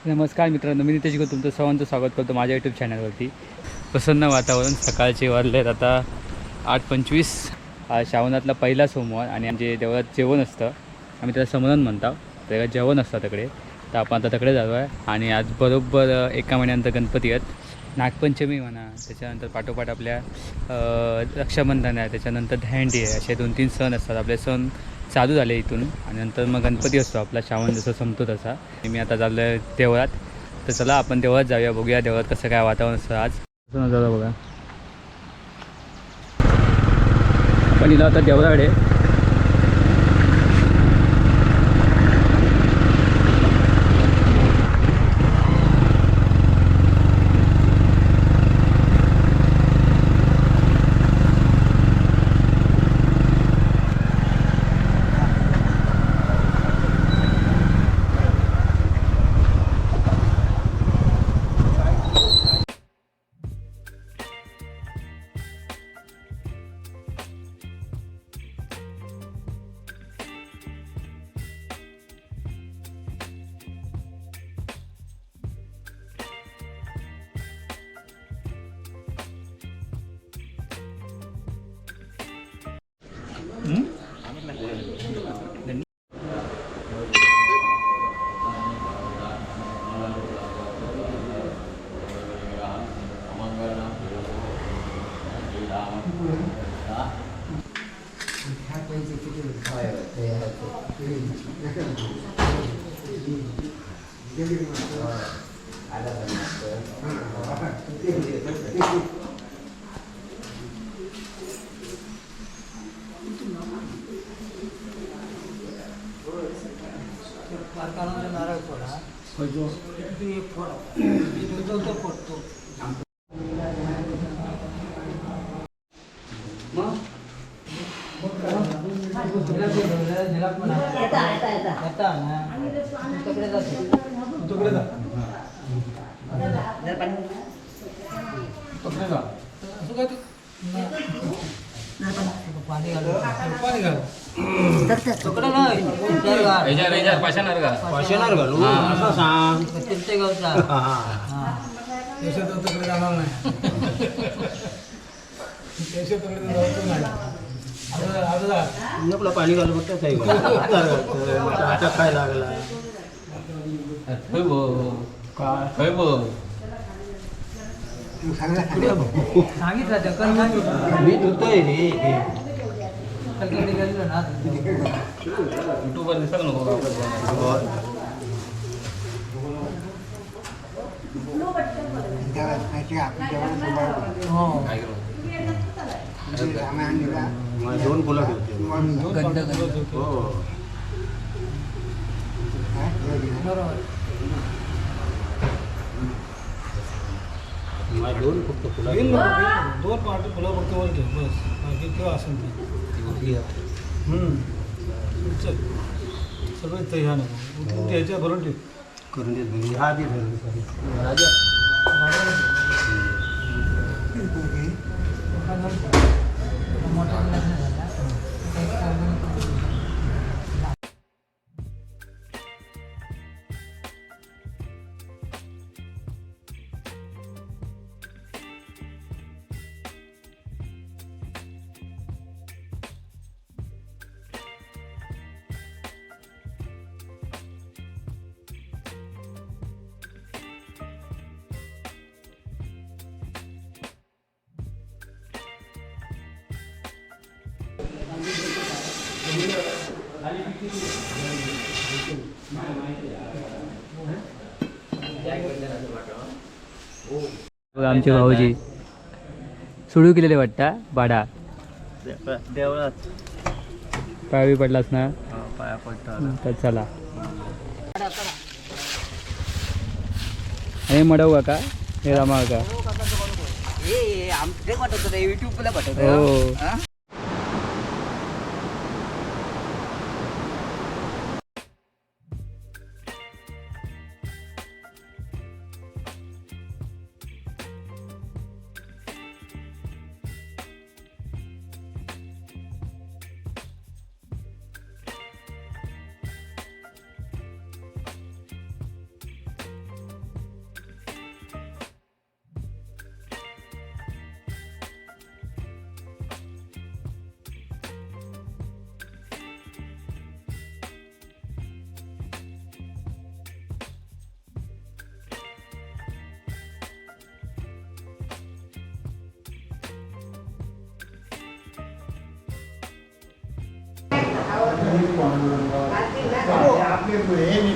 नमस्कार मित्रांनो, मी नितेश गौतम तुमचं सर्वांचं स्वागत करतो माझ्या यूट्यूब चॅनलवरती. प्रसन्न वातावरण, सकाळचे वाजलेत आता 8:25. श्रावणातला पहिला सोमवार आणि आमचे देवळात जेवण असतं. आम्ही त्याला समरण म्हणतो. त्याला जेवण असतं तिकडे. तर आपण आता तिकडे जातो आहे. आणि आज बरोबर 1 महिन्यानंतर गणपती आहेत. नागपंचमी म्हणा, त्याच्यानंतर पाठोपाठ आपल्या रक्षाबंधन आहे, त्याच्यानंतर दहीहंडी आहे. असे 2-3 सण असतात. आपले सण चालू झाले इथून आणि नंतर मग गणपती असतो आपला. श्रावण जसं संपतो तसा. मी आता चाललो आहे देवळात. तर चला आपण देवळात जाऊया, बघूया देवळात कसं काय वातावरण असतं आज. कसं नजारा बघा. पण इला आता देवळाकडे नारळ फोडा फोडतो. पाणी घाल पाशाणार घालू असं सांग. तिकडे जाणार नाही. आपलं पाणी घालू फक्त आता काय लागला काय सांगितलं मी धुतोय रे. गेलो ना युट्यूबवर दिसत नको दोन फुलं दोन फक्त फुलं दोन पार्टी फुलं फक्त वर घे बस. बाकी किंवा असेल ती सगळे तयार नको ह्याच्या भरून ठेव करून देत हा आधी राजा आमचे भाऊजी सुरू केलेले वाटतं बाडा देवळात पायावी पडलास ना. पाया पडता तर चला हे मडव का हे रामा का युट्यूबला पाठवतो. हो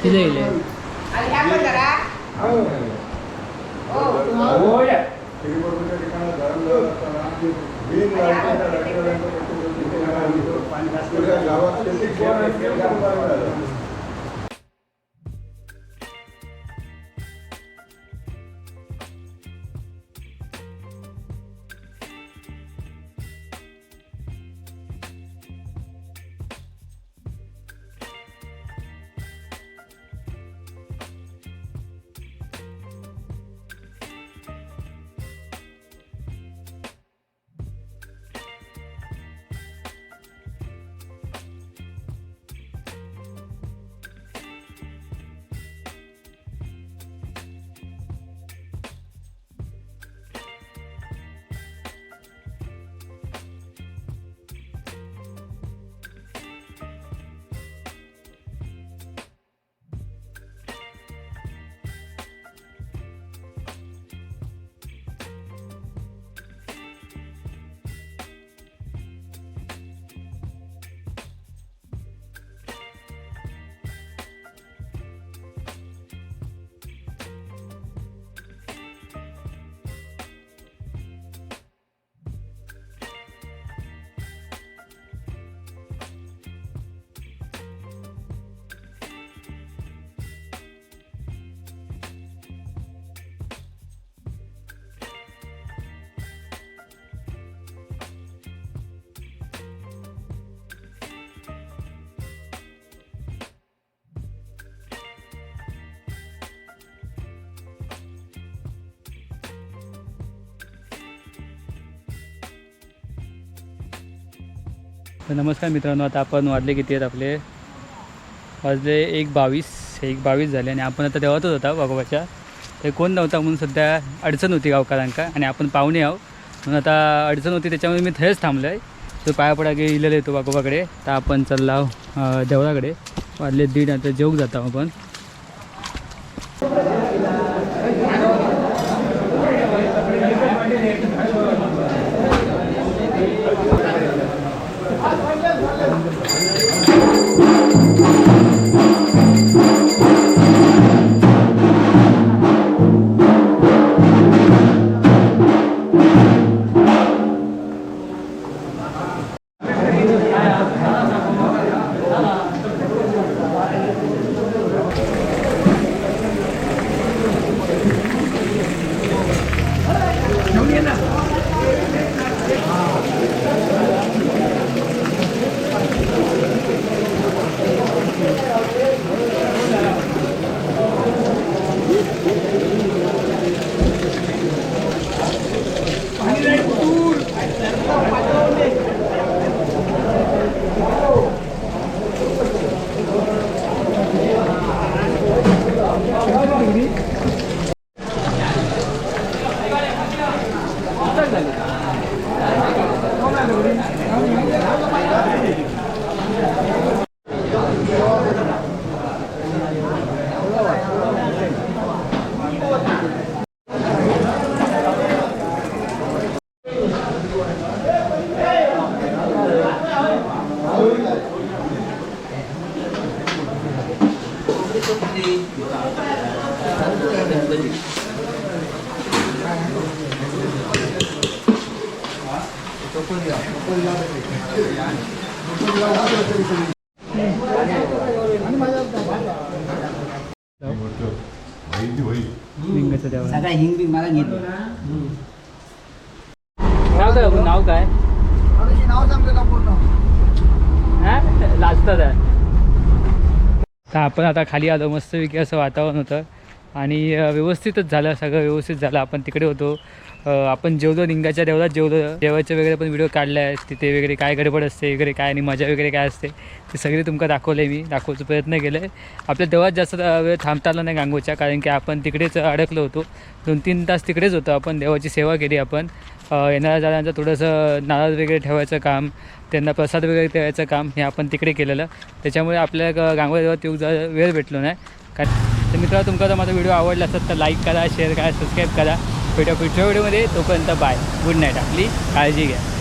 किती येईल तर नमस्कार मित्रांनो, आता आपण वाजले किती आहेत आपले? वाजले 1:22 झाले आणि आपण आता देवातच होता वाघोबाच्या. ते कोण नव्हता म्हणून सध्या अडचण होती गावकऱ्यांका आणि आपण पाहुणे आहो म्हणून आता अडचण होती, त्याच्यामुळे मी थेच थांबलो आहे. तो पाया पडा की इलेलं येतो वाघोबाकडे. तर आपण चालला देवळाकडे. वाजले 1:30. आता जेवूक जातो आपण. सगळा हिंग बिंग मला घेतलं. नाव काय? नाव सांगतो का पूर्ण? लाजतात आहे. तर आपण आता खाली आलो. मस्तपैकी असं वातावरण होतं आणि व्यवस्थितच झालं, सगळं व्यवस्थित झालं. आपण तिकडे होतो, आपण जेवलो, लिंगाच्या देवळात जेवलो. जेवायचे वगैरे पण व्हिडिओ काढले आहेत. तिथे वगैरे काय गडबड असते वगैरे काय आणि मजा वगैरे काय असते ते सगळे तुमका दाखवले. मी दाखवायचा प्रयत्न केला आहे. आपल्या देवळात जास्त वेळ थांबता आला नाही गांगोच्या, कारण की आपण तिकडेच अडकलो होतो. 2-3 तास तिकडेच होतो. आपण देवाची सेवा केली. आपण येणाऱ्या जाणाऱ्यांचं थोडंसं नारळ वगैरे ठेवायचं काम, त्यांना प्रसाद वगैरे द्यायचं काम हे आपण तिकडे केलेलं. त्याच्यामुळे आपल्या गांगोळ्या देवात येऊ वेळ भेटलो नाही. तर मित्रांनो, तुमचा जर माझा व्हिडिओ आवडला असेल तर लाईक करा, शेअर करा, सबस्क्राईब करा. पुढच्या व्हिडिओमध्ये. तोपर्यंत बाय, गुड नाईट. आपली काळजी घ्या.